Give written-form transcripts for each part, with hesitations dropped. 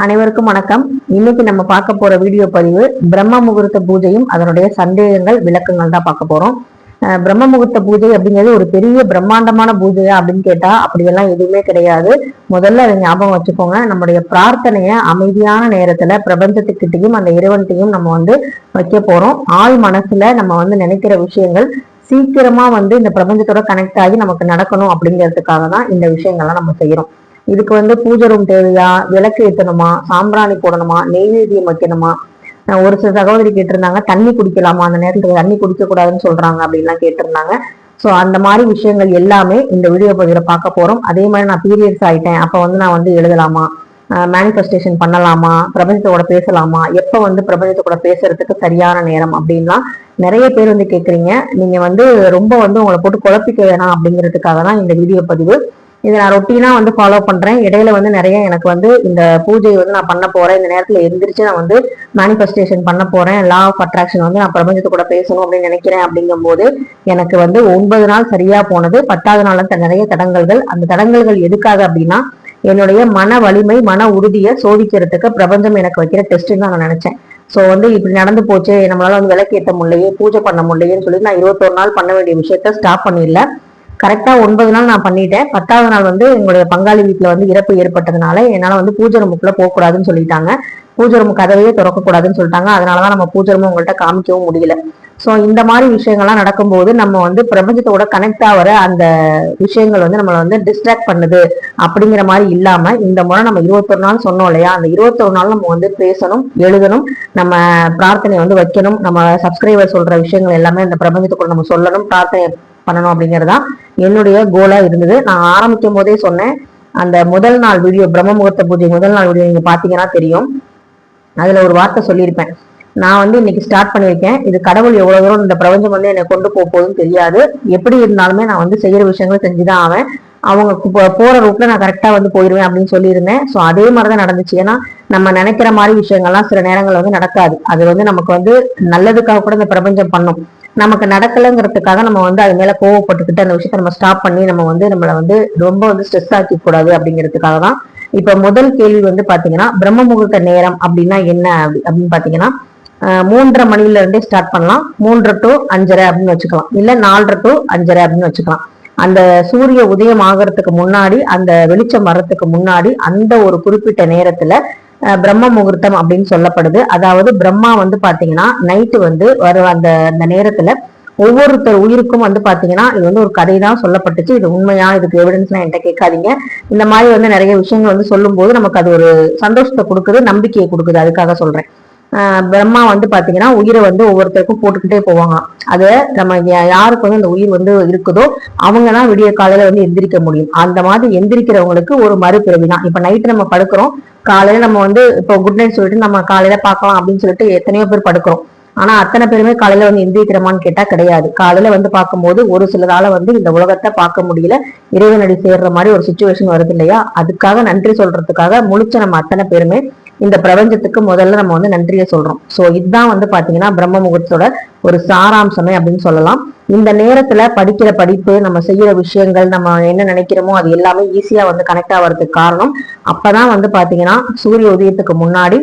அனைவருக்கும் வணக்கம். இன்னைக்கு நம்ம பார்க்க போற வீடியோ பதிவு பிரம்ம முகூர்த்த பூஜையும் அதனுடைய சந்தேகங்கள் விளக்கங்கள் தான் பார்க்க போறோம். பிரம்ம முகூர்த்த பூஜை அப்படிங்கிறது ஒரு பெரிய பிரம்மாண்டமான பூஜையா அப்படின்னு கேட்டா அப்படியெல்லாம் எதுவுமே கிடையாது. முதல்ல அதை ஞாபகம் வச்சுக்கோங்க. நம்முடைய பிரார்த்தனைய அமைதியான நேரத்துல பிரபஞ்சத்துக்கிட்டையும் அந்த இறைவன்கிட்டையும் நம்ம வைக்க போறோம். ஆள் மனசுல நம்ம நினைக்கிற விஷயங்கள் சீக்கிரமா இந்த பிரபஞ்சத்தோட கனெக்ட் ஆகி நமக்கு நடக்கணும் அப்படிங்கிறதுக்காக தான் இந்த விஷயங்கள்லாம் நம்ம செய்யறோம். இதுக்கு பூஜை ரூம் தேவையா, விளக்கு ஏற்றணுமா, சாம்பிராணி போடணுமா, நெய்வேத்தியம் வைக்கணுமா, ஒரு சில சகோதரி கேட்டிருந்தாங்க தண்ணி குடிக்கலாமா, அந்த நேரத்துக்கு தண்ணி குடிக்க கூடாதுன்னு சொல்றாங்க அப்படின்லாம் கேட்டிருந்தாங்க. ஸோ அந்த மாதிரி விஷயங்கள் எல்லாமே இந்த வீடியோ பதிவில் பார்க்க போறோம். அதே மாதிரி நான் பீரியட்ஸ் ஆயிட்டேன், அப்போ நான் எழுதலாமா, மேனிஃபெஸ்டேஷன் பண்ணலாமா, பிரபஞ்சத்தோட பேசலாமா, எப்போ பிரபஞ்சத்தோட பேசுறதுக்கு சரியான நேரம் அப்படின்லாம் நிறைய பேர் கேட்குறீங்க. நீங்க ரொம்ப உங்களை போட்டு குழப்பிக்க வேணாம் அப்படிங்கிறதுக்காக தான் இந்த வீடியோ பதிவு. இதை நான் ரொட்டீனா ஃபாலோ பண்றேன். இடையில நிறைய எனக்கு இந்த பூஜை நான் பண்ண போறேன். இந்த நேரத்துல எந்திரிச்சு நான் மேனிஃபெஸ்டேஷன் பண்ண போறேன். லா ஆஃப் அட்ராக்ஷன் நான் பிரபஞ்சத்தை கூட பேசணும் அப்படின்னு நினைக்கிறேன். அப்படிங்கும் போது எனக்கு 9 நாள் சரியா போனது. 10வது நாள் நிறைய தடங்கல்கள். அந்த தடங்கல்கள் எதுக்காக அப்படின்னா என்னுடைய மன வலிமை, மன உறுதியை சோதிக்கிறதுக்கு பிரபஞ்சம் எனக்கு வைக்கிற டெஸ்ட்ன்னு நான் நினைச்சேன். ஸோ இப்படி நடந்து போச்சு, நம்மளால விளக்கு ஏற்ற முடியலையே, பூஜை பண்ண முடியலையேன்னு சொல்லி நான் 21 நாள் பண்ண வேண்டிய விஷயத்த ஸ்டாப் பண்ணிடல. கரெக்டா 9 நாள் நான் பண்ணிட்டேன். 10வது நாள் எங்களுடைய பங்காளி வீட்டுல இறப்பு ஏற்பட்டதுனால என்னால பூஜை ரூமுக்குள்ள போக கூடாதுன்னு சொல்லிட்டாங்க. பூஜை ரூம் கதவையே திறக்க கூடாதுன்னு சொல்லிட்டாங்க. அதனாலதான் நம்ம பூஜை ரூம் உங்கள்கிட்ட காமிக்கவும் முடியல. ஸோ இந்த மாதிரி விஷயங்கள்லாம் நடக்கும்போது நம்ம பிரபஞ்சத்தோட கனெக்ட் ஆகிற அந்த விஷயங்கள் நம்மளை டிஸ்ட்ராக்ட் பண்ணுது அப்படிங்கிற மாதிரி இல்லாம இந்த முறை நம்ம 21 நாள் சொன்னோம் இல்லையா, அந்த 21 நாள் நம்ம பேசணும், எழுதணும், நம்ம பிரார்த்தனை வைக்கணும், நம்ம சப்ஸ்கிரைபர் சொல்ற விஷயங்கள் எல்லாமே அந்த பிரபஞ்சத்துக்குள்ள நம்ம சொல்லணும், பிரார்த்தனை பண்ணணும் அப்படிங்கறதா என்னுடைய கோலா இருந்தது. நான் ஆரம்பிக்கும் போதே சொன்னேன், அந்த முதல் நாள் வீடியோ, பிரம்ம முகூர்த்த பூஜை முதல் நாள் வீடியோ நீங்க பாத்தீங்கன்னா தெரியும். அதுல ஒரு வார்த்தை சொல்லியிருப்பேன், நான் இன்னைக்கு ஸ்டார்ட் பண்ணியிருக்கேன். இது கடவுள் எவ்வளவு தூரம் இந்த பிரபஞ்சம் என்னை கொண்டு போகுதுன்னு தெரியாது. எப்படி இருந்தாலுமே நான் செய்யற விஷயங்களை செஞ்சுதான் ஆவேன். அவங்க போற ரூட்ல நான் கரெக்டா போயிருவேன் அப்படின்னு சொல்லியிருந்தேன். ஸோ அதே மாதிரிதான் நடந்துச்சு. ஏன்னா நம்ம நினைக்கிற மாதிரி விஷயங்கள்லாம் சில நேரங்கள் நடக்காது. அது நமக்கு நல்லதுக்காக கூட இந்த பிரபஞ்சம் பண்ணும். நமக்கு நடக்கலைங்கிறதுக்காக நம்ம அது மேல கோவப்பட்டுக்கிட்டு அந்த விஷயத்த நம்ம ஸ்டாப் பண்ணி நம்ம நம்மளை ரொம்ப ஸ்ட்ரெஸ் ஆக்கி கூடாது அப்படிங்கிறதுக்காக தான். இப்ப முதல் கேள்வி பாத்தீங்கன்னா பிரம்ம முகூர்த்த நேரம் அப்படின்னா என்ன அப்படின்னு பாத்தீங்கன்னா 3:30 மணில இருந்தே ஸ்டார்ட் பண்ணலாம். 3 to 5:30 அப்படின்னு வச்சுக்கலாம், இல்ல 4 to 5:30 அப்படின்னு வச்சுக்கலாம். அந்த சூரிய உதயம் ஆகிறதுக்கு முன்னாடி, அந்த வெளிச்சம் வர்றதுக்கு முன்னாடி அந்த ஒரு குறிப்பிட்ட நேரத்துல பிரம்ம முகூர்த்தம் அப்படின்னு சொல்லப்படுது. அதாவது பிரம்மா பாத்தீங்கன்னா நைட்டு வர அந்த நேரத்துல ஒவ்வொருத்தர் உயிருக்கும் பாத்தீங்கன்னா இது ஒரு கதை தான் சொல்லப்பட்டுச்சு. இது உண்மையா, இதுக்கு எவிடன்ஸ்லாம் என்கிட்ட கேட்காதீங்க. இந்த மாதிரி நிறைய விஷயங்கள் சொல்லும் போது நமக்கு அது ஒரு சந்தோஷத்தை கொடுக்குது, நம்பிக்கையை கொடுக்குது. அதுக்காக சொல்றேன். பிரம்மா பாத்தீங்கன்னா உயிரை ஒவ்வொருத்தருக்கும் போட்டுக்கிட்டே போவாங்க. அதை நம்ம யாருக்கு அந்த உயிர் இருக்குதோ அவங்கதான் விடிய காலையில எந்திரிக்க முடியும். அந்த மாதிரி எந்திரிக்கிறவங்களுக்கு ஒரு மறுபிறவி தான். இப்ப நைட்டு நம்ம படுக்கிறோம், காலையில நம்ம இப்போ குட் நைட் சொல்லிட்டு நம்ம காலையில பார்க்கலாம் அப்படின்னு சொல்லிட்டு எத்தனையோ பேர் படுக்கிறோம். ஆனா அத்தனை பேருமே காலையில எந்திரிக்கிறோமான்னு கேட்டா கிடையாது. காலையில பார்க்கும்போது ஒரு சிலரால இந்த உலகத்தை பார்க்க முடியல, இறைவனடி சேர்ற மாதிரி ஒரு சுச்சுவேஷன் வருது இல்லையா. அதுக்காக நன்றி சொல்றதுக்காக முழிச்ச நம்ம அத்தனை பேருமே இந்த பிரபஞ்சத்துக்கு முதல்ல நம்ம நன்றியை சொல்றோம். சோ இதுதான் பாத்தீங்கன்னா பிரம்ம முகூர்த்தோட ஒரு சாராம்சமே அப்படின்னு சொல்லலாம். இந்த நேரத்துல படிக்கிற படிப்பு, நம்ம செய்யற விஷயங்கள், நம்ம என்ன நினைக்கிறோமோ அது எல்லாமே ஈஸியா கனெக்ட் ஆகிறதுக்கு காரணம் அப்பதான் பாத்தீங்கன்னா சூரிய உதயத்துக்கு முன்னாடி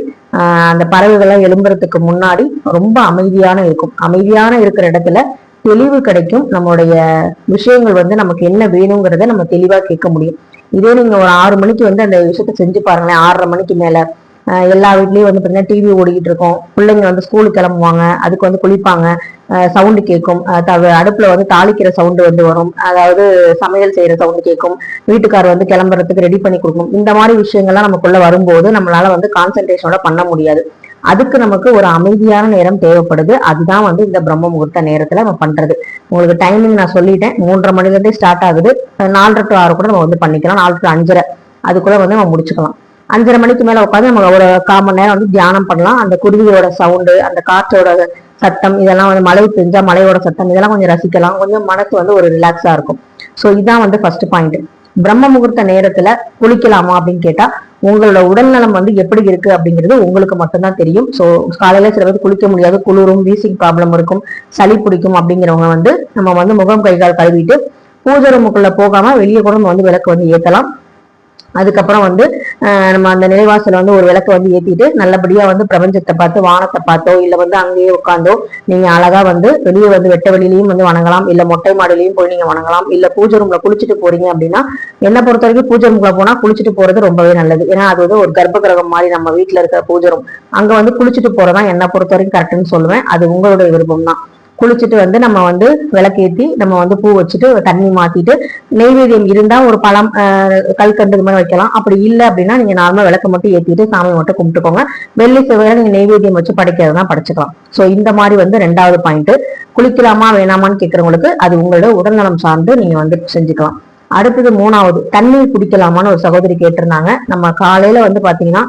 அந்த பறவைகள்லாம் எழும்புறதுக்கு முன்னாடி ரொம்ப அமைதியான இருக்கும். அமைதியான இருக்கிற இடத்துல தெளிவு கிடைக்கும். நம்மளுடைய விஷயங்கள் நமக்கு என்ன வேணுங்கிறத நம்ம தெளிவா கேட்க முடியும். இதே நீங்க ஒரு 6 மணிக்கு அந்த விஷயத்த செஞ்சு பாருங்களேன். 6:30 மணிக்கு மேல எல்லா வீட்லயும் பாத்தீங்கன்னா டிவி ஓடிக்கிட்டு இருக்கும். பிள்ளைங்க ஸ்கூலுக்கு கிளம்புவாங்க, அதுக்கு குளிப்பாங்க, சவுண்டு கேட்கும். அடுப்புல தாளிக்கிற சவுண்டு வரும், அதாவது சமையல் செய்யற சவுண்டு கேட்கும். வீட்டுக்கார் கிளம்புறதுக்கு ரெடி பண்ணி கொடுக்கும். இந்த மாதிரி விஷயங்கள்லாம் நமக்குள்ள வரும்போது நம்மளால கான்சென்ட்ரேஷனோட பண்ண முடியாது. அதுக்கு நமக்கு ஒரு அமைதியான நேரம் தேவைப்படுது. அதுதான் இந்த பிரம்ம முகூர்த்த நேரத்துல நம்ம பண்றது. உங்களுக்கு டைமிங் நான் சொல்லிட்டேன். 3:30 மணில இருந்தே ஸ்டார்ட் ஆகுது. 4 to 6 கூட நம்ம பண்ணிக்கலாம். 4 to 5:30 அதுக்குள்ள நம்ம முடிச்சுக்கலாம். 5:30 மணிக்கு மேல உட்காந்து நம்ம ஒரு 1/4 மணி நேரம் தியானம் பண்ணலாம். அந்த குருவியோட சவுண்டு, அந்த காற்றோட சத்தம், இதெல்லாம் மழை பெஞ்சா மழையோட சத்தம், இதெல்லாம் கொஞ்சம் ரசிக்கலாம். கொஞ்சம் மனசு ஒரு ரிலாக்ஸா இருக்கும். சோ இதான் ஃபர்ஸ்ட் பாயிண்ட். பிரம்ம முகூர்த்த நேரத்துல குளிக்கலாமா அப்படின்னு கேட்டா உங்களோட உடல்நலம் எப்படி இருக்கு அப்படிங்கிறது உங்களுக்கு மட்டும்தான் தெரியும். சோ காலையில சில பேர் குளிக்க முடியாது, குளிரும், வீசிங் ப்ராப்ளம் இருக்கும், சளி பிடிக்கும் அப்படிங்கிறவங்க நம்ம முகம் கைகால் கழுவிட்டு பூஜை ரூமுக்குள்ள போகாம வெளியே கூட நம்ம விளக்கு ஏத்தலாம். அதுக்கப்புறம் வந்து நம்ம அந்த நிலைவாசல வந்து ஒரு விளக்கு வந்து ஏத்திட்டு நல்லபடியா வந்து பிரபஞ்சத்தை பார்த்து வானத்தை பார்த்தோ இல்ல வந்து அங்கேயே உட்காந்தோ நீங்க அழகா வந்து வெளியே வந்து வெட்ட வெளியிலயும் வந்து வணங்கலாம், இல்ல மொட்டை மாடிலையும் போய் நீங்க வணங்கலாம், இல்ல பூஜை ரூம்ல குளிச்சுட்டு போறீங்க அப்படின்னா என்ன பொறுத்த வரைக்கும் பூஜை ரூம்ல போனா குளிச்சுட்டு போறது ரொம்பவே நல்லது. ஏன்னா அது வந்து ஒரு கர்ப்ப கிரகம் மாதிரி நம்ம வீட்டுல இருக்கிற பூஜை ரூம், அங்க வந்து குளிச்சுட்டு போறதான் என்ன பொறுத்த வரைக்கும் கரெக்ட்னு சொல்லுவேன். அது உங்களுடைய விருப்பம் தான். குளிச்சுட்டு வந்து நம்ம வந்து விளக்கேத்தி நம்ம வந்து பூ வச்சுட்டு தண்ணி மாத்திட்டு நெய்வேத்தியம் இருந்தா ஒரு பழம் கல்கண்டு இது மாதிரி வைக்கலாம். அப்படி இல்லை அப்படின்னா நீங்க நார்மலா விளக்கு மட்டும் ஏத்திட்டு சாமி மட்டும் கும்பிட்டுக்கோங்க. வெள்ளி செவ்வாய் நீங்க நெய்வேத்தியம் வச்சு படைக்கிறதுனா படைச்சுக்கலாம். சோ இந்த மாதிரி வந்து 2வது பாயிண்ட். குளிக்கலாமா வேணாமான்னு கேட்கறவங்களுக்கு அது உங்களோட உடல்நலம் சார்ந்து நீங்க வந்து செஞ்சுக்கலாம். அடுத்தது 3வது, தண்ணீர் குடிக்கலாமான்னு ஒரு சகோதரி கேட்டிருந்தாங்க. நம்ம காலையில வந்து பாத்தீங்கன்னா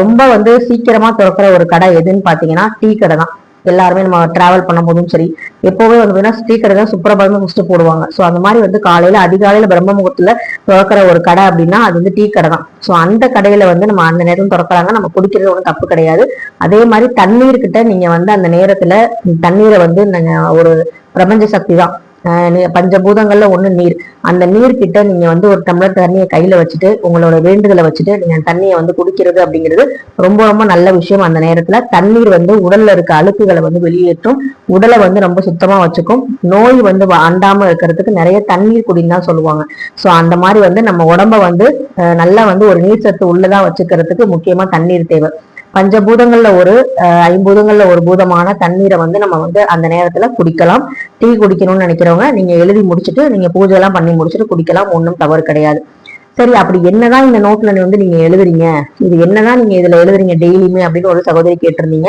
ரொம்ப வந்து சீக்கிரமா திறக்கிற ஒரு கடை எதுன்னு பாத்தீங்கன்னா டீ கடை தான். எல்லாருமே நம்ம டிராவல் பண்ணும் போதும் சரி எப்பவுமே வந்து டீ கடை தான் சுப்பிரபாதம் ஃபர்ஸ்ட் போடுவாங்க. ஸோ அந்த மாதிரி வந்து காலையில அதிகாலையில பிரம்ம முகூர்த்தத்துல திறக்கிற ஒரு கடை அப்படின்னா அது வந்து டீ கடை தான். ஸோ அந்த கடையில வந்து நம்ம அந்த நேரம் திறக்கிறாங்க, நம்ம குடிக்கிறது ஒன்றும் தப்பு கிடையாது. அதே மாதிரி தண்ணீர் கிட்ட நீங்க வந்து அந்த நேரத்துல தண்ணீரை வந்து ஒரு பிரபஞ்ச சக்தி தான், பஞ்சபூதங்கள்ல ஒண்ணு நீர். அந்த நீர் கிட்ட நீங்க வந்து ஒரு டம்ளர் தண்ணியை கையில வச்சுட்டு உங்களோட வேண்டுதலை வச்சுட்டு நீங்க தண்ணியை வந்து குடிக்கிறது அப்படிங்கிறது ரொம்ப ரொம்ப நல்ல விஷயம். அந்த நேரத்துல தண்ணீர் வந்து உடல்ல இருக்க அழுக்குகளை வந்து வெளியேற்றும், உடலை வந்து ரொம்ப சுத்தமா வச்சுக்கும், நோய் வந்து அண்டாம இருக்கிறதுக்கு நிறைய தண்ணீர் குடின்னு தான் சொல்லுவாங்க. சோ அந்த மாதிரி வந்து நம்ம உடம்ப வந்து நல்லா வந்து ஒரு நீர் சத்து உள்ளதா வச்சுக்கிறதுக்கு முக்கியமா தண்ணீர் தேவை. பஞ்சபூதங்கள்ல ஒரு 5 பூதங்கள்ல ஒரு பூதமான தண்ணீரை வந்து நம்ம வந்து அந்த நேரத்துல குடிக்கலாம். டீ குடிக்கணும்னு நினைக்கிறவங்க நீங்க எழுதி முடிச்சுட்டு நீங்க பூஜை எல்லாம் பண்ணி முடிச்சுட்டு குடிக்கலாம், ஒன்றும் தவறு கிடையாது. சரி, அப்படி என்னதான் இந்த நோட்ல வந்து நீங்க எழுதுறீங்க, இது என்னதான் நீங்க இதுல எழுதுறீங்க டெய்லியுமே அப்படின்னு ஒரு சகோதரி கேட்டிருந்தீங்க.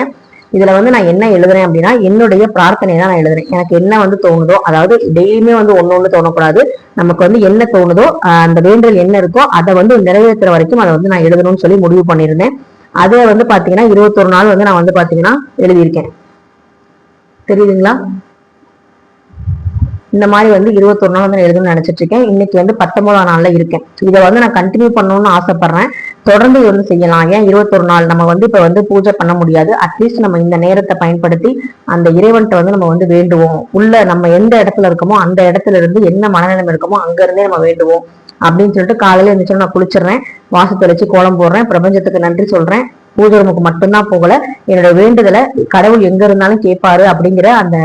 இதுல வந்து நான் என்ன எழுதுறேன் அப்படின்னா என்னுடைய பிரார்த்தனை தான் நான் எழுதுறேன். எனக்கு என்ன வந்து தோணுதோ, அதாவது டெய்லியுமே வந்து ஒண்ணு தோணக்கூடாது, நமக்கு வந்து என்ன தோணுதோ அந்த வேண்டல் என்ன இருக்கோ அதை வந்து நிறைவேற்றுற வரைக்கும் அதை வந்து நான் எழுதணும்னு சொல்லி முடிவு பண்ணியிருந்தேன். அதே வந்து பாத்தீங்கன்னா 21 நாள் வந்து நான் வந்து பாத்தீங்கன்னா எழுதியிருக்கேன். தெரியுதுங்களா? இந்த மாதிரி வந்து 21 நாள் வந்து எழுதணும்னு நினைச்சிட்டு இருக்கேன். இன்னைக்கு வந்து 19ஆம் நாள்ல இருக்கேன். இதை வந்து நான் கண்டினியூ பண்ணணும்னு ஆசைப்படுறேன். தொடர்ந்து வந்து செய்யலாம். ஏன் 21 நாள் நம்ம வந்து இப்ப வந்து பூஜை பண்ண முடியாது, அட்லீஸ்ட் நம்ம இந்த நேரத்தை பயன்படுத்தி அந்த இறைவன்ட்ட வந்து நம்ம வந்து வேண்டுவோம். உள்ள நம்ம எந்த இடத்துல இருக்கோமோ அந்த இடத்துல இருந்து என்ன மனநிலைமை இருக்கோமோ அங்க இருந்தே நம்ம வேண்டுவோம் அப்படின்னு சொல்லிட்டு காலையில இருந்துச்சு நான் குளிச்சிடுறேன், வாச தெளிச்சு கோலம் போடுறேன், பிரபஞ்சத்துக்கு நன்றி சொல்றேன். பூஜை ரூமுக்கு மட்டும்தான் போகல, என்னோட வேண்டுதலை கடவுள் எங்க இருந்தாலும் கேட்பாரு அப்படிங்கிற அந்த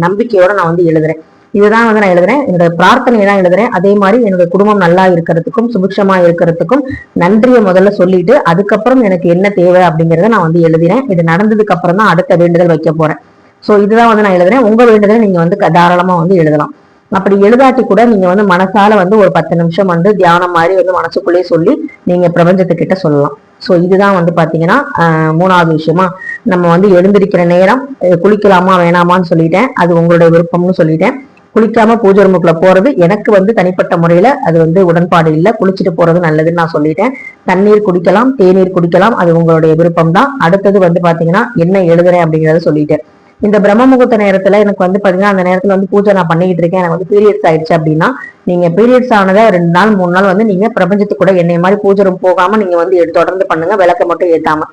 நம்பிக்கையோட நான் வந்து எழுதுறேன். இதுதான் வந்து நான் எழுதுறேன், என்னோட பிரார்த்தனையை தான் எழுதுறேன். அதே மாதிரி என்னோட குடும்பம் நல்லா இருக்கிறதுக்கும் சுபிக்ஷமா இருக்கிறதுக்கும் நன்றியை முதல்ல சொல்லிட்டு அதுக்கப்புறம் எனக்கு என்ன தேவை அப்படிங்கிறத நான் வந்து எழுதுறேன். இது நடந்ததுக்கு அப்புறம் தான் அடுத்த வேண்டுதல் வைக்க போறேன். சோ இதுதான் வந்து நான் எழுதுறேன். உங்க வேண்டுதலை நீங்க வந்து தாராளமா வந்து எழுதலாம். அப்படி எழுதாட்டி கூட நீங்க வந்து மனசால வந்து ஒரு 10 நிமிஷம் வந்து தியானம் மாதிரி வந்து மனசுக்குள்ளேயே சொல்லி நீங்க பிரபஞ்சத்துக்கிட்ட சொல்லலாம். சோ இதுதான் வந்து பாத்தீங்கன்னா 3வது விஷயமா. நம்ம வந்து எழுந்திருக்கிற நேரம் குளிக்கலாமா வேணாமான்னு சொல்லிட்டேன், அது உங்களுடைய விருப்பம்னு சொல்லிட்டேன். குளிக்காம பூஜை ரூமுக்குள்ள போறது எனக்கு வந்து தனிப்பட்ட முறையில அது வந்து உடன்பாடு இல்லை, குளிச்சுட்டு போறது நல்லதுன்னு நான் சொல்லிட்டேன். தண்ணீர் குடிக்கலாம், தேநீர் குடிக்கலாம், அது உங்களுடைய விருப்பம் தான். அடுத்தது வந்து பாத்தீங்கன்னா என்ன எழுதுறேன் அப்படிங்கறத சொல்லிட்டேன். இந்த பிரம்ம முகூர்த்த நேரத்துல எனக்கு வந்து பாத்தீங்கன்னா அந்த நேரத்துல வந்து பூஜை நான் பண்ணிக்கிட்டு இருக்கேன், எனக்கு வந்து பீரியட்ஸ் ஆயிடுச்சு அப்படின்னா நீங்க பீரியட்ஸ் ஆனதை 2 நாள் 3 நாள் வந்து நீங்க பிரபஞ்சத்துக்கு கூட என்னை மாதிரி பூஜை ரூம் போகாம நீங்க வந்து தொடர்ந்து பண்ணுங்க, விளக்க மட்டும் ஏத்தாம.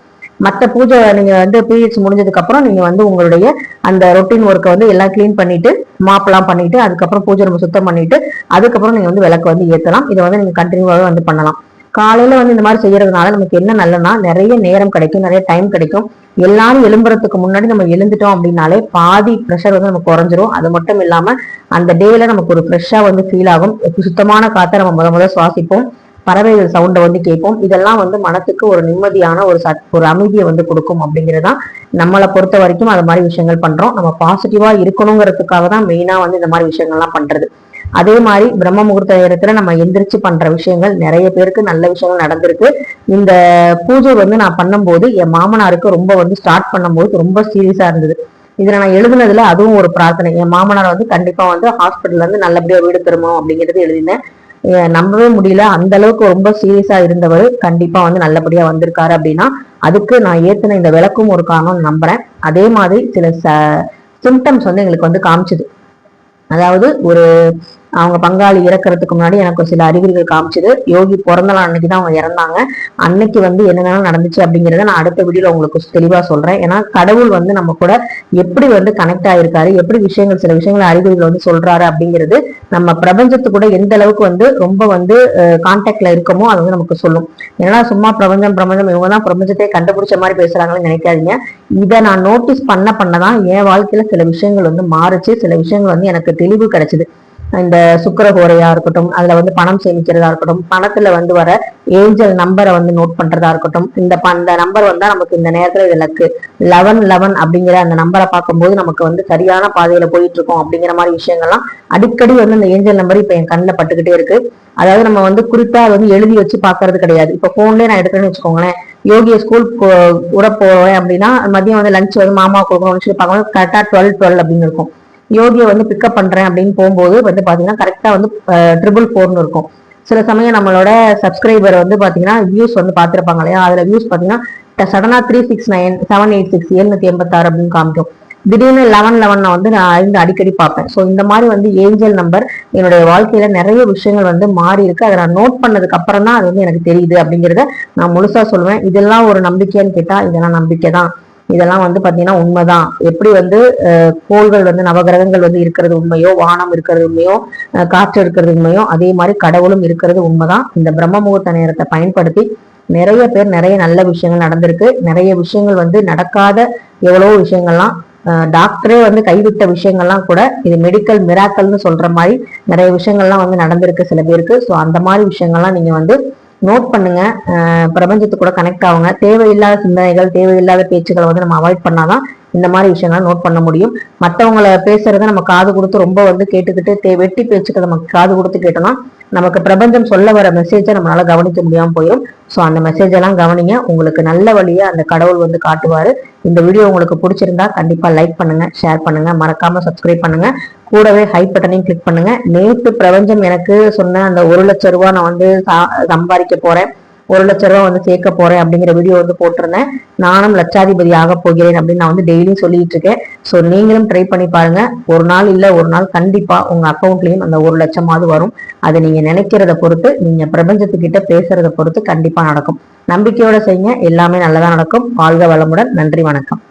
மத்த பூஜை நீங்க வந்து பீரியட்ஸ் முடிஞ்சதுக்கு அப்புறம் நீங்க வந்து உங்களுடைய அந்த ரொட்டீன் ஒர்க்கை வந்து எல்லாம் கிளீன் பண்ணிட்டு மாப்பெல்லாம் பண்ணிட்டு அதுக்கப்புறம் பூஜை ரூம் சுத்தம் பண்ணிட்டு அதுக்கப்புறம் நீங்க வந்து விளக்கு வந்து ஏத்தலாம். இதை வந்து நீங்க கண்டினியூவாக வந்து பண்ணலாம். காலையில வந்து இந்த மாதிரி செய்யறதுனால நமக்கு என்ன நல்லன்னா நிறைய நேரம் கிடைக்கும், நிறைய டைம் கிடைக்கும். எல்லாரும் எழும்புறதுக்கு முன்னாடி நம்ம எழுந்துட்டோம் அப்படின்னாலே பாதி ப்ரெஷர் வந்து நமக்கு குறைஞ்சிரும். அது மட்டும் இல்லாம அந்த டேல நமக்கு ஒரு ஃப்ரெஷ்ஷா வந்து ஃபீல் ஆகும். சுத்தமான காத்தை நம்ம முத சுவாசிப்போம், பறவைகள் சவுண்டை வந்து கேட்போம். இதெல்லாம் வந்து மனசுக்கு ஒரு நிம்மதியான ஒரு அமைதியை வந்து கொடுக்கும். அப்படிங்கிறதான் நம்மளை பொறுத்த வரைக்கும் அது மாதிரி விஷயங்கள் பண்றோம். நம்ம பாசிட்டிவா இருக்கணுங்கிறதுக்காக தான் மெயினா வந்து இந்த மாதிரி விஷயங்கள்லாம் பண்றது. அதே மாதிரி பிரம்ம முகூர்த்த நேரத்துல நம்ம எந்திரிச்சு பண்ற விஷயங்கள் நிறைய பேருக்கு நல்ல விஷயங்கள் நடந்திருக்கு. இந்த பூஜை வந்து நான் பண்ணும்போது என் மாமனாருக்கு ரொம்ப வந்து ஸ்டார்ட் பண்ணும்போது ரொம்ப சீரியஸா இருந்தது. இதுல நான் எழுதுனதுல அதுவும் ஒரு பிரார்த்தனை. என் மாமனார் வந்து கண்டிப்பா வந்து ஹாஸ்பிட்டல்ல இருந்து நல்லபடியா வீடு திரும்பணும் அப்படிங்கிறது எழுதினேன். நம்பவே முடியல, அந்த அளவுக்கு ரொம்ப சீரியஸா இருந்தவர் கண்டிப்பா வந்து நல்லபடியா வந்திருக்காரு அப்படின்னா அதுக்கு நான் ஏத்துன இந்த விளக்கும் ஒரு காரணம் நம்புறேன். அதே மாதிரி சில சிம்டம்ஸ் வந்து எங்களுக்கு வந்து காமிச்சுது. அதாவது ஒரு அவங்க பங்காளி இறக்குறதுக்கு முன்னாடி எனக்கு சில அறிகுறிகள் காமிச்சது. யோகி பிறந்த நாள் அன்னைக்கு தான் அவங்க இறந்தாங்க. அன்னைக்கு வந்து என்னென்ன நடந்துச்சு அப்படிங்கிறத நான் அடுத்த வீடியோல உங்களுக்கு தெளிவா சொல்றேன். ஏன்னா கடவுள் வந்து நம்ம கூட எப்படி வந்து கனெக்ட் ஆயிருக்காரு, எப்படி விஷயங்கள் சில விஷயங்கள் அறிகுறிகள் வந்து சொல்றாரு அப்படிங்கிறது நம்ம பிரபஞ்சத்து கூட எந்த அளவுக்கு வந்து ரொம்ப வந்து கான்டாக்ட்ல இருக்கமோ அது வந்து நமக்கு சொல்லும். ஏன்னா சும்மா பிரபஞ்சம் பிரபஞ்சம் இவங்க தான் பிரபஞ்சத்தை கண்டுபிடிச்ச மாதிரி பேசுறாங்கன்னு நினைக்காதீங்க. இதை நான் நோட்டீஸ் பண்ணதான் என் வாழ்க்கையில சில விஷயங்கள் வந்து மாறுச்சு, சில விஷயங்கள் வந்து எனக்கு தெளிவு கிடைச்சது. இந்த சுக்கரகோரையா இருக்கட்டும், அதுல வந்து பணம் சேமிக்கிறதா இருக்கட்டும், பணத்துல வந்து வர ஏஞ்சல் நம்பரை வந்து நோட் பண்றதா இருக்கட்டும், இந்த நம்பர் வந்தா நமக்கு இந்த நேரத்துல இதுலக்கு 1111 அப்படிங்கிற அந்த நம்பரை பார்க்கும்போது நமக்கு வந்து சரியான பாதையில போயிட்டு இருக்கோம் அப்படிங்கிற மாதிரி விஷயங்கள்லாம் அடிக்கடி வந்து இந்த ஏஞ்சல் நம்பர் இப்ப என் கண்ணில் பட்டுக்கிட்டே இருக்கு. அதாவது நம்ம வந்து குறிப்பா வந்து எழுதி வச்சு பாக்குறது கிடையாது. இப்ப போன்லயே நான் எடுக்கிறேன்னு வச்சுக்கோங்களேன், யோகிய ஸ்கூல் கூட போவேன் அப்படின்னா மதியம் வந்து லஞ்ச் வந்து மாமா கொடுக்கணும்னு சொல்லி பார்க்கணும், கரெக்டா 12 அப்படின்னு இருக்கும். யோகியை வந்து பிக்கப் பண்றேன் அப்படின்னு போகும்போது வந்து பாத்தீங்கன்னா கரெக்டா வந்து 444 இருக்கும். சில சமயம் நம்மளோட சப்ஸ்கிரைபர் வந்து பாத்தீங்கன்னா வியூஸ் வந்து பாத்திருப்பாங்க இல்லையா, அதுல வியூஸ் பாத்தீங்கன்னா சடனா 369 786 786 அப்படின்னு காமிக்கும். திடீர்னு 1111 நான் வந்து நான் அடிக்கடி பார்ப்பேன். ஸோ இந்த மாதிரி வந்து ஏஞ்சல் நம்பர் என்னுடைய வாழ்க்கையில நிறைய விஷயங்கள் வந்து மாறி இருக்கு. அதை நான் நோட் பண்ணதுக்கு அப்புறம் தான் அது வந்து எனக்கு தெரியுது அப்படிங்கிறத நான் முழுசா சொல்லுவேன். இதெல்லாம் ஒரு நம்பிக்கைன்னு கேட்டா இதெல்லாம் நம்பிக்கை தான். இதெல்லாம் வந்து பாத்தீங்கன்னா உண்மைதான். எப்படி வந்து கோள்கள் வந்து நவகிரகங்கள் வந்து இருக்கிறது உண்மையோ, வானம் இருக்கிறது உண்மையோ, காற்று இருக்கிறது உண்மையோ, அதே மாதிரி கடவுளும் இருக்கிறது உண்மைதான். இந்த பிரம்ம முகூர்த்த நேரத்தை பயன்படுத்தி நிறைய பேர் நிறைய நல்ல விஷயங்கள் நடந்திருக்கு. நிறைய விஷயங்கள் வந்து நடக்காத எவ்வளவோ விஷயங்கள்லாம் டாக்டரே வந்து கைவிட்ட விஷயங்கள்லாம் கூட இது மெடிக்கல் மிராக்கல்னு சொல்ற மாதிரி நிறைய விஷயங்கள்லாம் வந்து நடந்திருக்கு சில பேருக்கு. ஸோ அந்த மாதிரி விஷயங்கள்லாம் நீங்க வந்து நோட் பண்ணுங்க. பிரபஞ்சத்து கூட கனெக்ட் ஆகுங்க. தேவையில்லாத சிந்தனைகள், தேவையில்லாத பேச்சுக்களை வந்து நம்ம அவாய்ட் பண்ணாதான் இந்த மாதிரி விஷயங்களை நோட் பண்ண முடியும். மற்றவங்களை பேசுறத நம்ம காது கொடுத்து ரொம்ப வந்து கேட்டுக்கிட்டு வெட்டி பேச்சுக்களை நம்ம காது கொடுத்து கேட்டோம்னா நமக்கு பிரபஞ்சம் சொல்ல வர மெசேஜை நம்மளால கவனிக்க முடியாம போயிடும். ஸோ அந்த மெசேஜ் எல்லாம் கவனிங்க. உங்களுக்கு நல்ல வழியை அந்த கடவுள் வந்து காட்டுவாரு. இந்த வீடியோ உங்களுக்கு பிடிச்சிருந்தா கண்டிப்பா லைக் பண்ணுங்க, ஷேர் பண்ணுங்க, மறக்காம சப்ஸ்கிரைப் பண்ணுங்க, கூடவே ஹை பட்டனையும் கிளிக் பண்ணுங்க. நேற்று பிரபஞ்சம் எனக்கு சொன்ன அந்த 1,00,000 ரூபாய் நான் வந்து சம்பாதிக்க போறேன், 1,00,000 ரூபாய் வந்து சேர்க்க போறேன் அப்படிங்கிற வீடியோ வந்து போட்டிருந்தேன். நானும் லட்சாதிபதி ஆக போகிறேன் அப்படின்னு நான் வந்து டெய்லியும் சொல்லிட்டு இருக்கேன். ஸோ நீங்களும் ட்ரை பண்ணி பாருங்க. ஒரு நாள் இல்ல ஒரு நாள் கண்டிப்பா உங்க அக்கௌண்ட்லயும் அந்த 1,00,000 வரும். அதை நீங்க நினைக்கிறத பொறுத்து, நீங்க பிரபஞ்சத்துக்கிட்ட பேசுறத பொறுத்து கண்டிப்பா நடக்கும். நம்பிக்கையோட செய்யுங்க, எல்லாமே நல்லதா நடக்கும். வாழ்க வளமுடன். நன்றி, வணக்கம்.